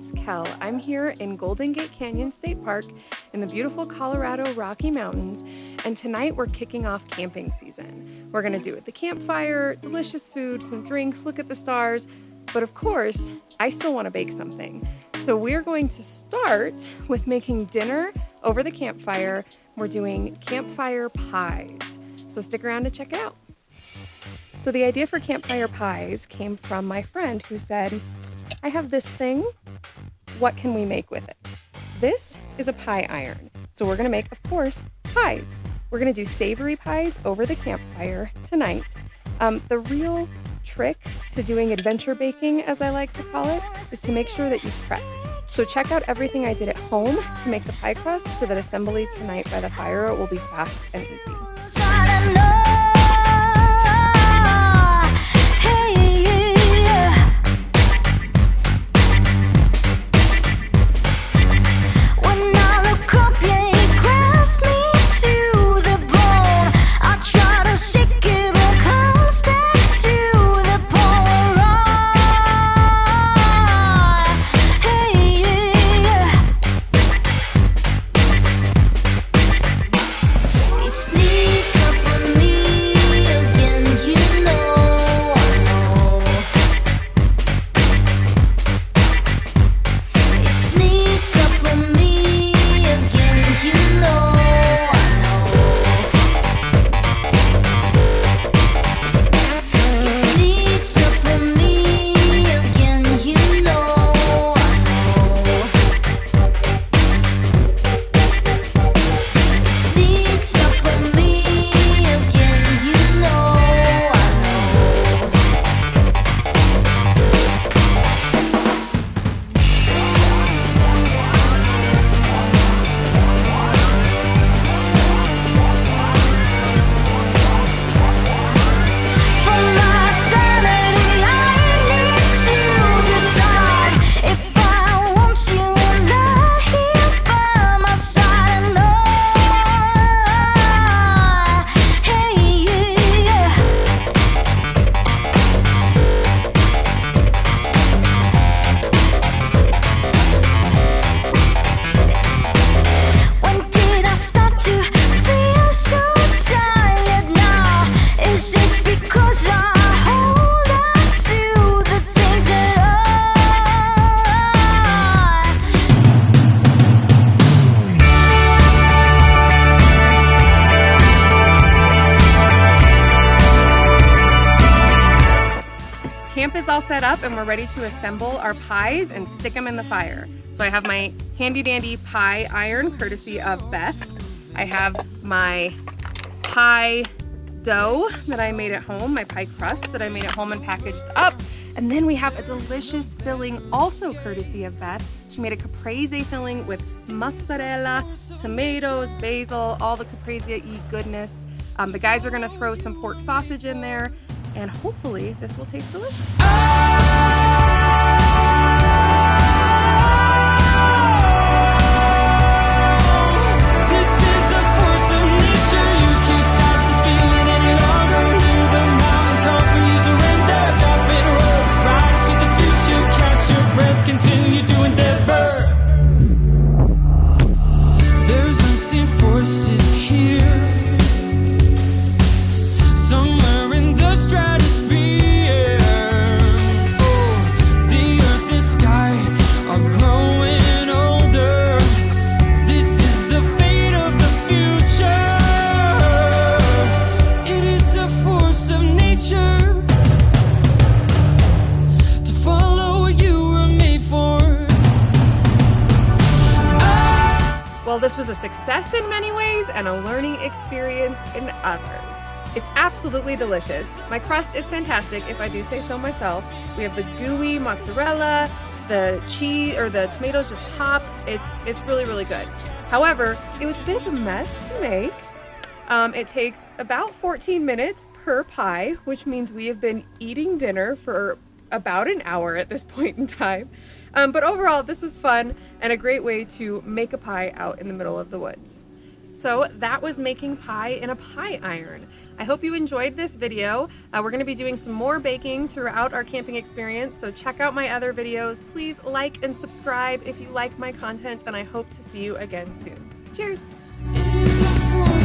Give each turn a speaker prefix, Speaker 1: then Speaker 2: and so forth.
Speaker 1: it's Kel. I'm here in Golden Gate Canyon State Park in the beautiful Colorado Rocky Mountains, and tonight we're kicking off camping season. We're gonna do it with the campfire, delicious food, some drinks, look at the stars, but of course, I still wanna bake something. So we're going to start with making dinner over the campfire. We're doing campfire pies. So stick around to check it out. So the idea for campfire pies came from my friend who said, I have this thing, what can we make with it? This is a pie iron. So we're gonna make, of course, pies. We're gonna do savory pies over the campfire tonight. The real trick to doing adventure baking, as I like to call it, is to make sure that you prep. So check out everything I did at home to make the pie crust so that assembly tonight by the fire will be fast and easy. Camp is all set up and we're ready to assemble our pies and stick them in the fire. So I have my handy dandy pie iron courtesy of Beth. I have my pie dough that I made at home, my pie crust that I made at home and packaged up. And then we have a delicious filling also courtesy of Beth. She made a caprese filling with mozzarella, tomatoes, basil, all the caprese-y goodness. The guys are gonna throw some pork sausage in there, and hopefully this will taste delicious.
Speaker 2: Continue to endeavor. There's unseen forces here, somewhere in the stratosphere. The earth and sky are growing older. This is the fate of the future. It is a force of nature to follow what you were made for.
Speaker 1: Well, this was a success in many ways and a learning experience in others. It's absolutely delicious. My crust is fantastic, if I do say so myself. We have the gooey mozzarella, the cheese or the tomatoes just pop. It's really, really good. However, it was a bit of a mess to make. It takes about 14 minutes per pie, which means we have been eating dinner for about an hour at this point in time. But overall, this was fun and a great way to make a pie out in the middle of the woods. So that was making pie in a pie iron. I hope you enjoyed this video. We're gonna be doing some more baking throughout our camping experience, so check out my other videos. Please like and subscribe if you like my content, and I hope to see you again soon. Cheers!
Speaker 2: Is a fool.